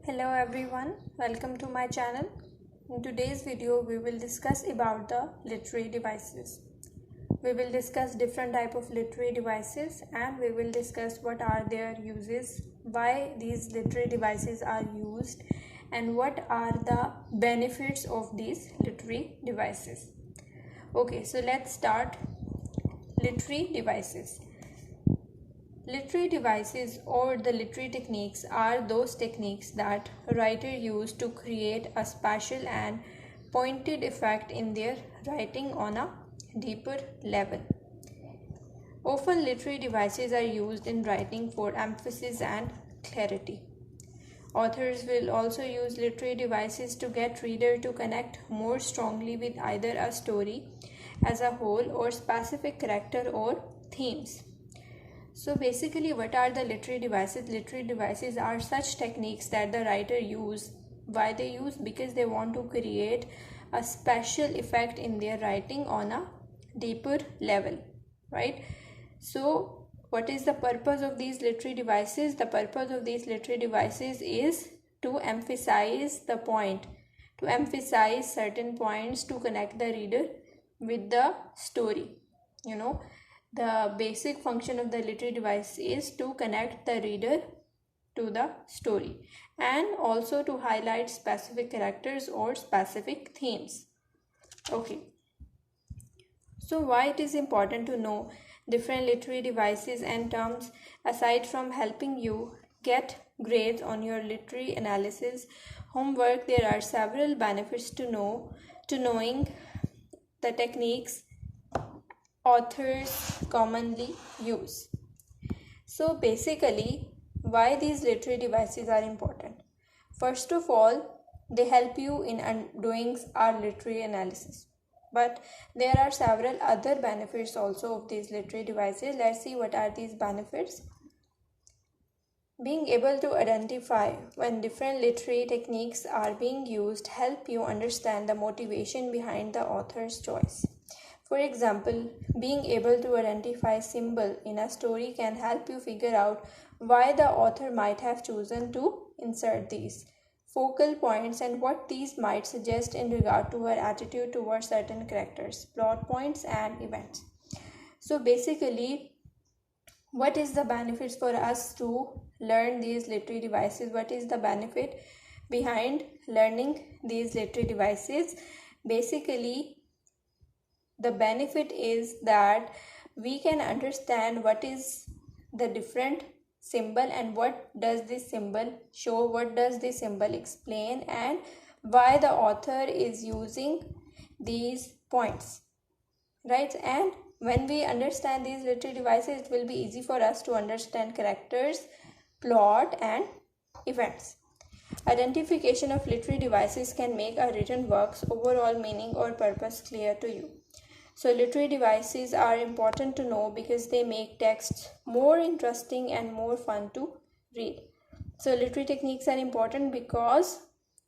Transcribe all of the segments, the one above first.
Hello everyone, welcome to my channel. In today's video we will discuss about the literary devices. We will discuss different type of literary devices and we will discuss what are their uses, why these literary devices are used and what are the benefits of these literary devices. Okay, so let's start. Literary devices. Literary devices or the literary techniques are those techniques that a writer use to create a special and pointed effect in their writing on a deeper level. Often literary devices are used in writing for emphasis and clarity. Authors will also use literary devices to get reader to connect more strongly with either a story as a whole or specific character or themes. So basically, what are the literary devices? Literary devices are such techniques that the writer use. Why they use? Because they want to create a special effect in their writing on a deeper level, right? So what is the purpose of these literary devices? The purpose of these literary devices is to emphasize the point, to emphasize certain points, to connect the reader with the story. The basic function of the literary device is to connect the reader to the story and also to highlight specific characters or specific themes. Okay, so why it is important to know different literary devices and terms? Aside from helping you get grades on your literary analysis homework, there are several benefits to knowing the techniques authors commonly use. So basically, why these literary devices are important? First of all, they help you in doing our literary analysis. But there are several other benefits also of these literary devices. Let's see what are these benefits. Being able to identify when different literary techniques are being used help you understand the motivation behind the author's choice. For example, being able to identify symbol in a story can help you figure out why the author might have chosen to insert these focal points and what these might suggest in regard to her attitude towards certain characters, plot points and events. So basically, what is the benefits for us to learn these literary devices? What is the benefit behind learning these literary devices? Basically, the benefit is that we can understand what is the different symbol and what does this symbol show, what does this symbol explain, and why the author is using these points, right? And when we understand these literary devices, it will be easy for us to understand characters, plot and events. Identification of literary devices can make a written work's overall meaning or purpose clear to you. So literary devices are important to know because they make texts more interesting and more fun to read. So literary techniques are important because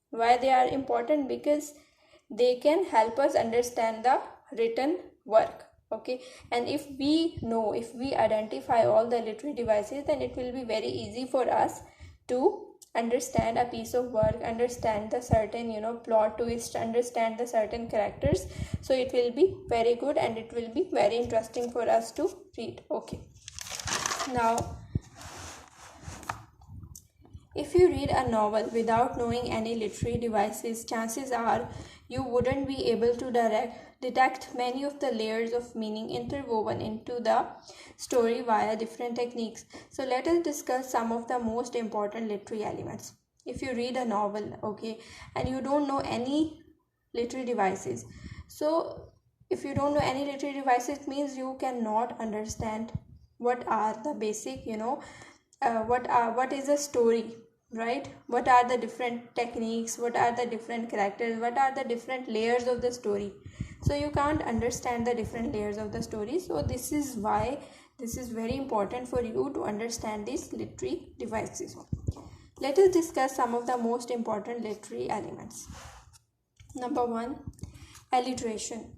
why they are important? Because they can help us understand the written work. Okay, and if we identify all the literary devices, then it will be very easy for us to understand a piece of work, understand the certain plot twist, understand the certain characters. So it will be very good and it will be very interesting for us to read. Okay, now if you read a novel without knowing any literary devices, chances are you wouldn't be able to detect many of the layers of meaning interwoven into the story via different techniques. So let us discuss some of the most important literary elements. If you read a novel, okay, and you don't know any literary devices, so if you don't know any literary devices, it means you cannot understand what are the basic, what is a story, right? What are the different techniques, what are the different characters, what are the different layers of the story? So you can't understand the different layers of the story. So this is why this is very important for you to understand these literary devices. Let us discuss some of the most important literary elements. Number 1, alliteration.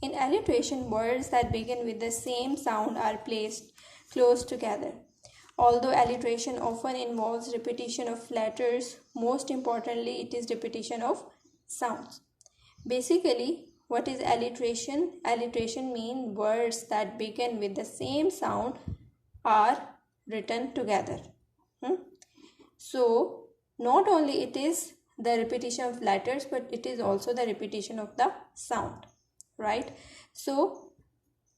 In alliteration, words that begin with the same sound are placed close together. Although alliteration often involves repetition of letters, most importantly, it is repetition of sounds. Basically, what is alliteration? Alliteration means words that begin with the same sound are written together. So, not only it is the repetition of letters, but it is also the repetition of the sound, right? So,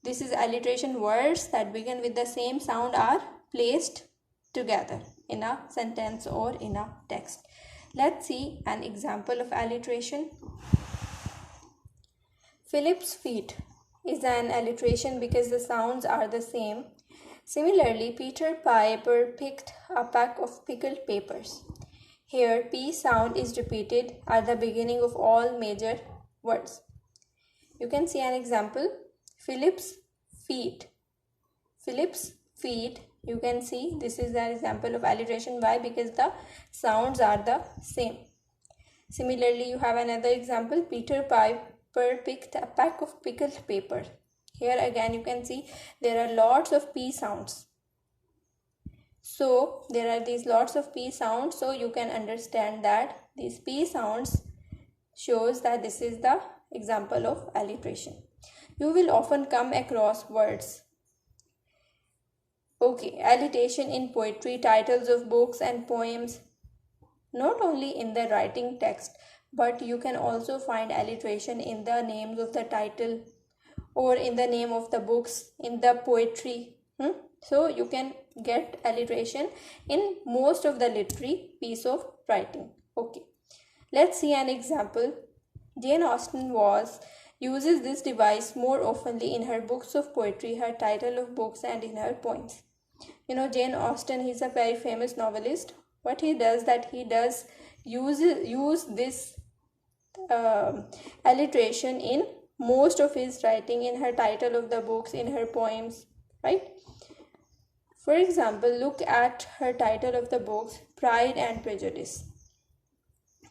this is alliteration. Words that begin with the same sound are placed together in a sentence or in a text. Let's see an example of alliteration. Philip's feet is an alliteration because the sounds are the same. Similarly, Peter Piper picked a pack of pickled peppers. Here, P sound is repeated at the beginning of all major words. You can see an example. Philip's feet. Philip's feet. You can see this is the example of alliteration. Why? Because the sounds are the same. Similarly, you have another example. Peter Piper picked a pack of pickled peppers. Here again you can see there are lots of P sounds. So there are these lots of P sounds. So you can understand that these P sounds shows that this is the example of alliteration. You will often come across words. Okay, alliteration in poetry, titles of books and poems. Not only in the writing text, but you can also find alliteration in the names of the title or in the name of the books, in the poetry. So you can get alliteration in most of the literary piece of writing. Okay, let's see an example. Jane Austen uses this device more oftenly in her books of poetry, her title of books, and in her poems. You know, Jane Austen, he's a very famous novelist. What he does that he does use this alliteration in most of his writing, in her title of the books, in her poems, right? For example, look at her title of the books, Pride and Prejudice.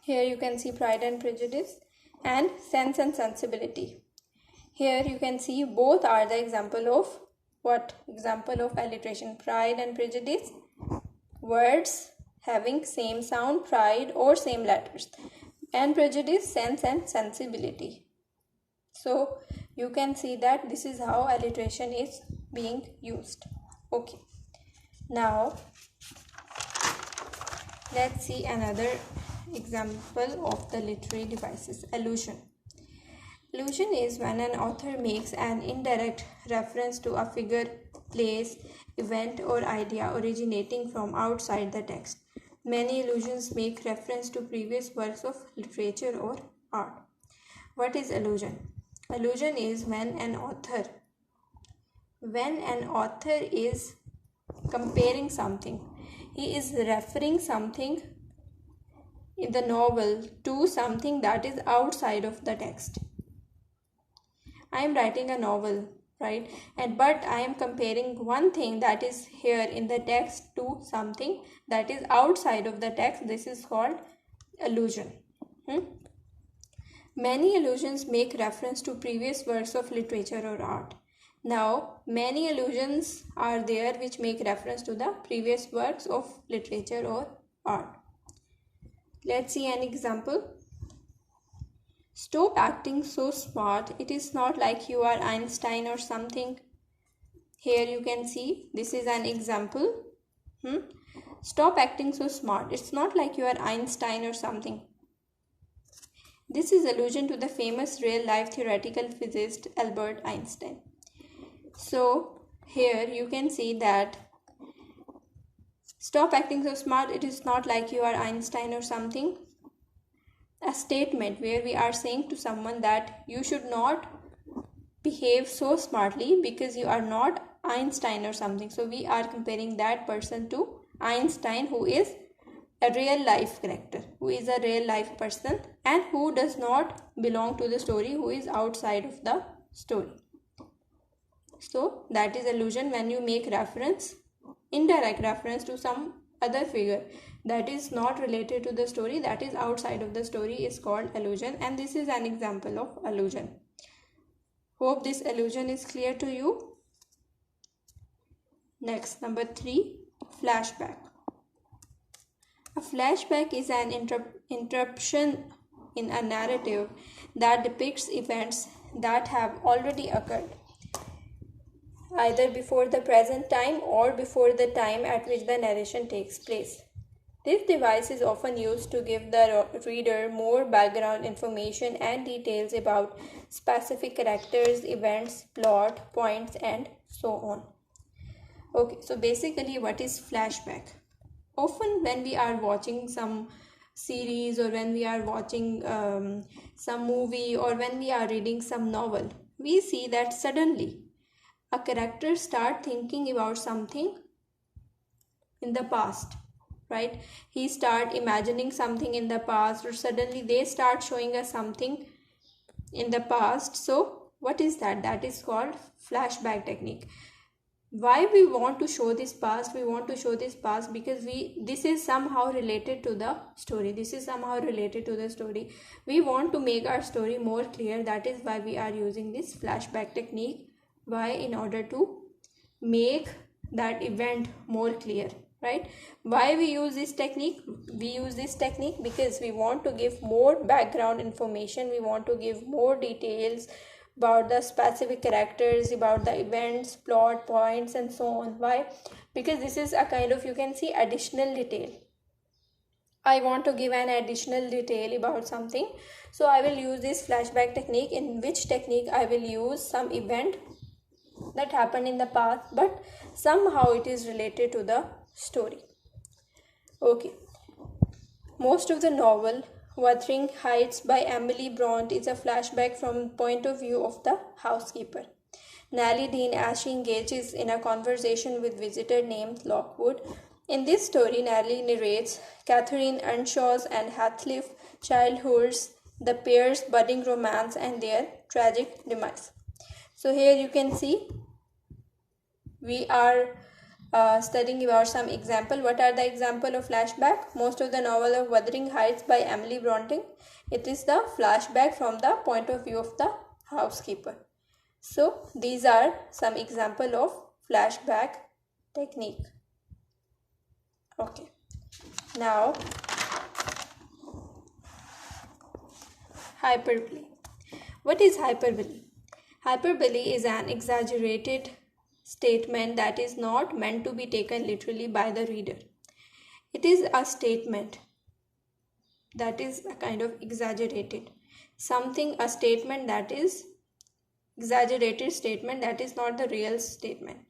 Here you can see Pride and Prejudice and Sense and Sensibility. Here you can see both are the example of what? Example of alliteration. Pride and Prejudice, words having same sound, pride, or same letters, and prejudice, sense and sensibility. So you can see that this is how alliteration is being used. Okay, now let's see another example of the literary devices. Allusion. Allusion is when an author makes an indirect reference to a figure, place, event, or idea originating from outside the text. Many allusions make reference to previous works of literature or art. What is allusion? Allusion is when an author is comparing something, he is referring something in the novel to something that is outside of the text. I am writing a novel, right? But I am comparing one thing that is here in the text to something that is outside of the text. This is called allusion. Many allusions make reference to previous works of literature or art. Now, many allusions are there which make reference to the previous works of literature or art. Let's see an example. Stop acting so smart. It is not like you are Einstein or something. Here you can see this is an example. Stop acting so smart. It's not like you are Einstein or something. This is allusion to the famous real-life theoretical physicist Albert Einstein. So here you can see that stop acting so smart. It is not like you are Einstein or something. A statement where we are saying to someone that you should not behave so smartly because you are not Einstein or something. So we are comparing that person to Einstein, who is a real life character, who is a real life person and who does not belong to the story, who is outside of the story. So that is allusion when you make reference, indirect reference to some other figure that is not related to the story, that is outside of the story, is called allusion, and this is an example of allusion. Hope this allusion is clear to you. Next, number 3, flashback. A flashback is an interruption in a narrative that depicts events that have already occurred, either before the present time or before the time at which the narration takes place. This device is often used to give the reader more background information and details about specific characters, events, plot, points, and so on. Okay, so basically, what is flashback? Often, when we are watching some series or when we are watching some movie or when we are reading some novel, we see that suddenly a character start thinking about something in the past, right? He start imagining something in the past, or suddenly they start showing us something in the past. So what is that? That is called flashback technique. Why we want to show this past? We want to show this past because this is somehow related to the story. We want to make our story more clear. That is why we are using this flashback technique. Why? In order to make that event more clear, right? Why we use this technique? We use this technique because we want to give more background information. We want to give more details about the specific characters, about the events, plot points, and so on. Why? Because this is a kind of, you can see, additional detail. I want to give an additional detail about something, so I will use this flashback technique, in which technique I will use some event that happened in the past, but somehow it is related to the story. Okay, most of the novel Wuthering Heights by Emily Bront is a flashback from the point of view of the housekeeper, Nellie Dean, as she engages in a conversation with visitor named Lockwood. In this story, Nellie narrates Catherine Earnshaw's and Heathcliff childhoods, the pair's budding romance, and their tragic demise. So here you can see we are studying about some example. What are the example of flashback? Most of the novel of Wuthering Heights by Emily Bronte, it is the flashback from the point of view of the housekeeper. So these are some example of flashback technique. Okay, now hyperbole. What is hyperbole? Hyperbole is an exaggerated statement that is not meant to be taken literally by the reader. It is a statement that is a kind of exaggerated something, a statement that is exaggerated statement that is not the real statement.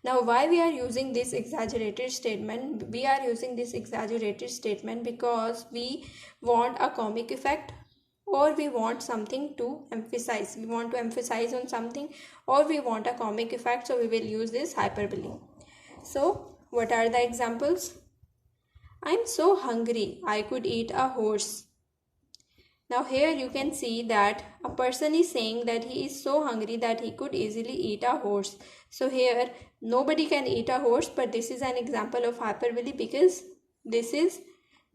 Now, why we are using this exaggerated statement? We are using this exaggerated statement because we want a comic effect, or we want something to emphasize. We want to emphasize on something, or we want a comic effect, so we will use this hyperbole. So what are the examples? I'm so hungry, I could eat a horse. Now here you can see that a person is saying that he is so hungry that he could easily eat a horse. So here nobody can eat a horse, but this is an example of hyperbole because this is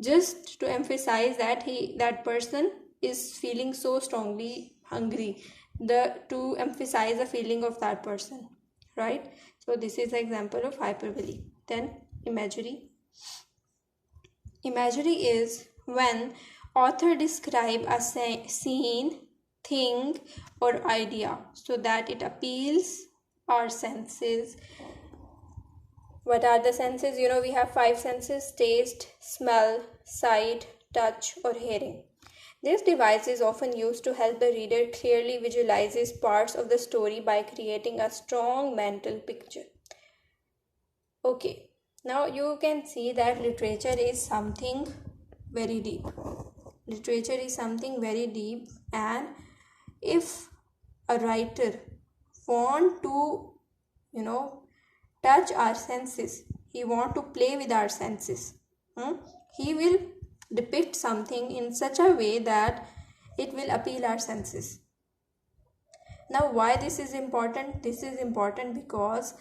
just to emphasize that that person is feeling so strongly hungry, to emphasize the feeling of that person, right? So this is an example of hyperbole. Then imagery. Imagery is when author describe a scene, thing, or idea so that it appeals our senses. What are the senses? We have 5 senses: taste, smell, sight, touch, or hearing. This device is often used to help the reader clearly visualize parts of the story by creating a strong mental picture. Okay, now you can see that literature is something very deep. Literature is something very deep, and if a writer want to, touch our senses, he want to play with our senses, he will depict something in such a way that it will appeal our senses. Now, why this is important? This is important because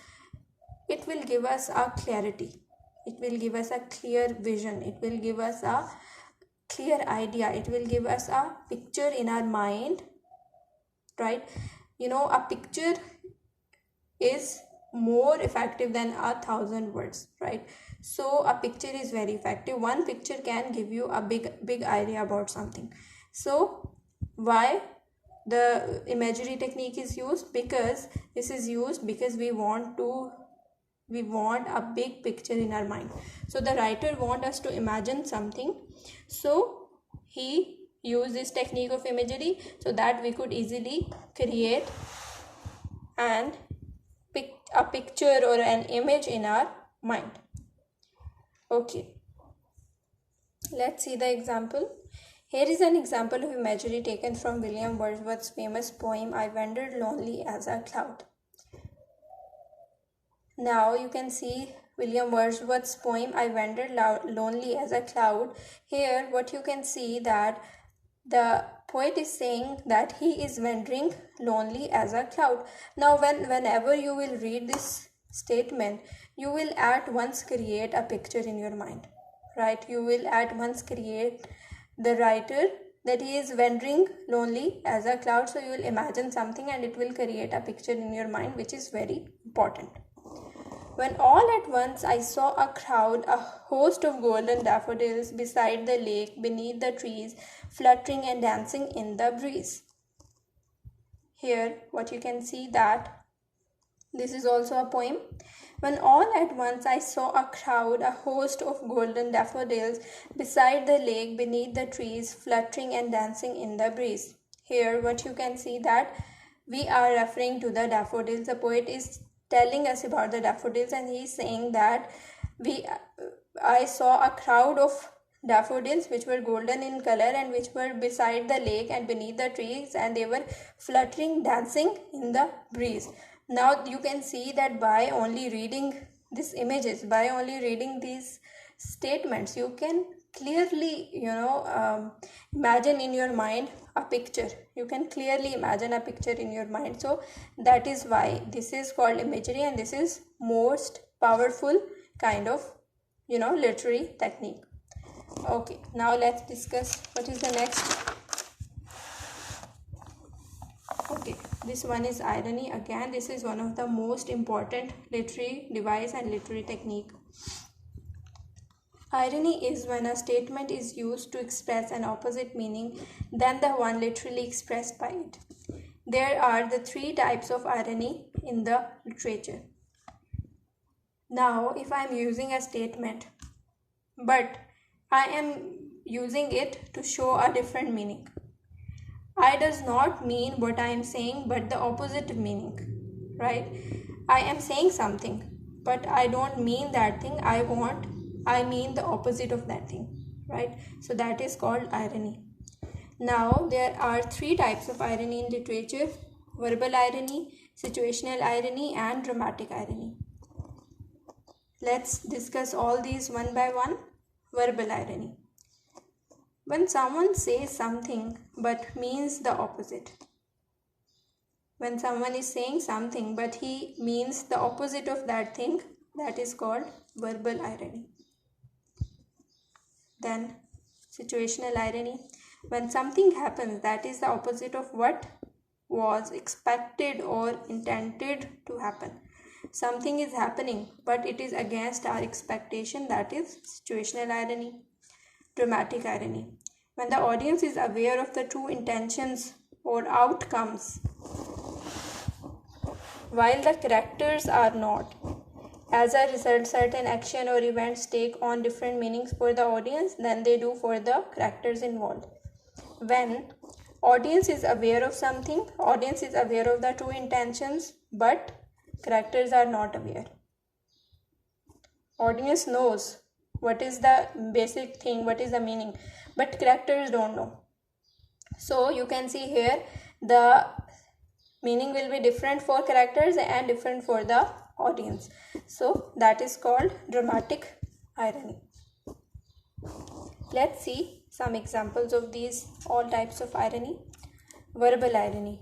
it will give us a clarity. It will give us a clear vision. It will give us a clear idea. It will give us a picture in our mind, right? A picture is more effective than 1,000 words, right? So a picture is very effective. One picture can give you a big idea about something. So why the imagery technique is used? Because this is used because we want a big picture in our mind. So the writer want us to imagine something, so he used this technique of imagery so that we could easily create and pick a picture or an image in our mind. Okay, let's see the example. Here is an example of imagery taken from William Wordsworth's famous poem, I Wandered Lonely as a Cloud. Now you can see William Wordsworth's poem, I Wandered Lonely as a Cloud. Here what you can see that the poet is saying that he is wandering lonely as a cloud. Now whenever you will read this statement, you will at once create a picture in your mind, right? You will at once create the writer that he is wandering lonely as a cloud. So you will imagine something and it will create a picture in your mind, which is very important. When all at once I saw a crowd, a host of golden daffodils beside the lake, beneath the trees, fluttering and dancing in the breeze. Here, what you can see that this is also a poem. When all at once I saw a crowd, a host of golden daffodils beside the lake, beneath the trees, fluttering and dancing in the breeze. Here, what you can see that we are referring to the daffodils. The poet is telling us about the daffodils and he is saying that I saw a crowd of daffodils which were golden in color and which were beside the lake and beneath the trees, and they were fluttering, dancing in the breeze. Now you can see that by only reading these images, by only reading these statements, you can clearly imagine in your mind a picture. You can clearly imagine a picture in your mind. So that is why this is called imagery, and this is most powerful kind of literary technique. Okay, now let's discuss what is the next. Okay, this one is irony. Again, this is one of the most important literary device and literary technique. Irony is when a statement is used to express an opposite meaning than the one literally expressed by it. There are the three types of irony in the literature. Now, if I am using a statement, but I am using it to show a different meaning, I does not mean what I am saying, but the opposite meaning, right? I am saying something, but I don't mean that thing. I mean the opposite of that thing, right? So that is called irony. Now there are three types of irony in literature: verbal irony, situational irony, and dramatic irony. Let's discuss all these one by one. Verbal irony. When someone says something but means the opposite. When someone is saying something but he means the opposite of that thing, that is called verbal irony. Then situational irony. When something happens that is the opposite of what was expected or intended to happen. Something is happening but it is against our expectation, that is situational irony. Dramatic irony. When the audience is aware of the true intentions or outcomes, while the characters are not. As a result, certain action or events take on different meanings for the audience than they do for the characters involved. When audience is aware of something, audience is aware of the true intentions, but characters are not aware. Audience knows what is the basic thing, what is the meaning, but characters don't know. So you can see here the meaning will be different for characters and different for the audience. So that is called dramatic irony. Let's see some examples of these all types of irony. Verbal irony.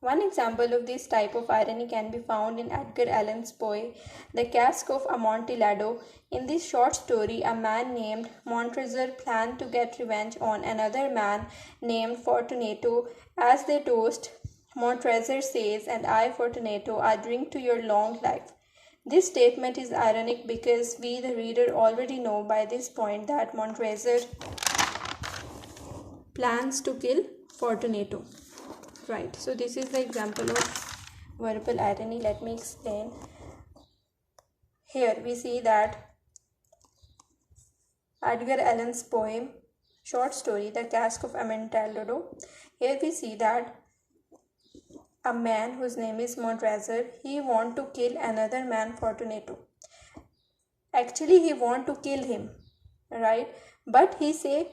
One example of this type of irony can be found in Edgar Allan's poem, The Cask of Amontillado. In this short story, a man named Montrezl planned to get revenge on another man named Fortunato. As they toast, Montrezl says, and I, Fortunato, I drink to your long life. This statement is ironic because we, the reader, already know by this point that Montrezl plans to kill Fortunato. Right, so this is the example of verbal irony. Let me explain. Here we see that Edgar Allan's poem, short story, The Cask of Amontillado. Here we see that a man whose name is Montrezl, he want to kill another man, Fortunato. Actually, he want to kill him, right? But he say,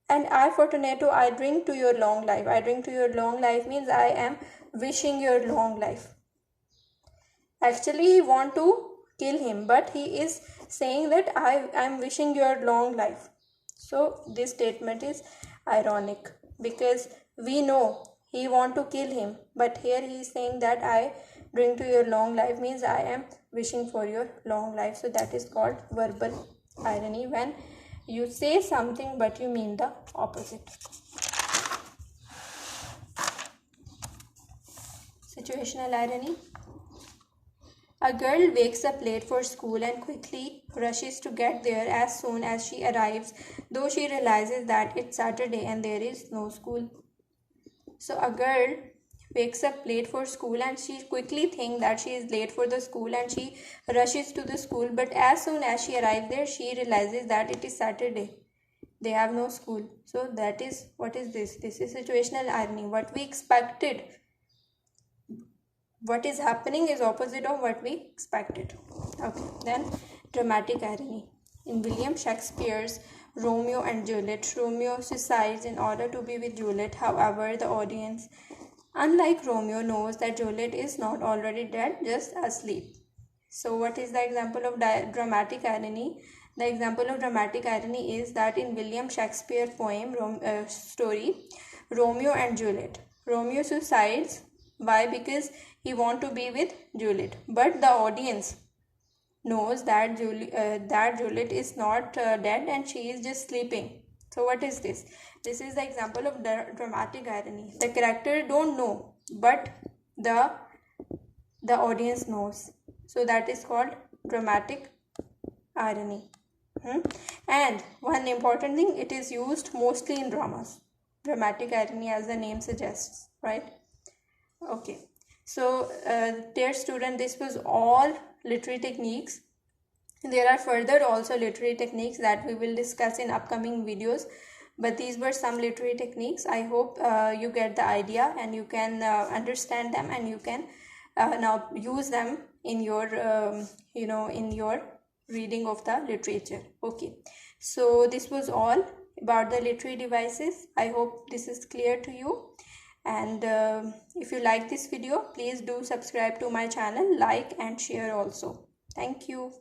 and I, Fortunato, I drink to your long life. I drink to your long life means I am wishing your long life. Actually, he want to kill him, but he is saying that I am wishing your long life. So this statement is ironic because we know he want to kill him, but here he is saying that I drink to your long life means I am wishing for your long life. So that is called verbal irony, when you say something but you mean the opposite. Situational irony. A girl wakes up late for school and quickly rushes to get there as soon as she arrives, though she realizes that it's Saturday and there is no school. So a girl wakes up late for school and she quickly thinks that she is late for the school and she rushes to the school, but as soon as she arrives there, she realizes that it is Saturday. They have no school. So that is, what is this? This is situational irony. What we expected, what is happening is opposite of what we expected. Okay, then dramatic irony. In William Shakespeare's Romeo and Juliet, Romeo suicides in order to be with Juliet. However, the audience, unlike Romeo, knows that Juliet is not already dead, just asleep. So what is the example of dramatic irony? The example of dramatic irony is that in William Shakespeare poem story Romeo and Juliet, Romeo suicides. Why? Because he wants to be with Juliet, but the audience knows that Juliet is not dead and she is just sleeping. So what is this? This is the example of dramatic irony. The character don't know, but the audience knows. So that is called dramatic irony. And one important thing, it is used mostly in dramas. Dramatic irony, as the name suggests, right? Okay, so dear student, this was all literary techniques. There are further also literary techniques that we will discuss in upcoming videos, but these were some literary techniques. I hope you get the idea and you can understand them, and you can now use them in your in your reading of the literature. Okay, so this was all about the literary devices. I hope this is clear to you. And if you like this video, please do subscribe to my channel, like and share also. Thank you.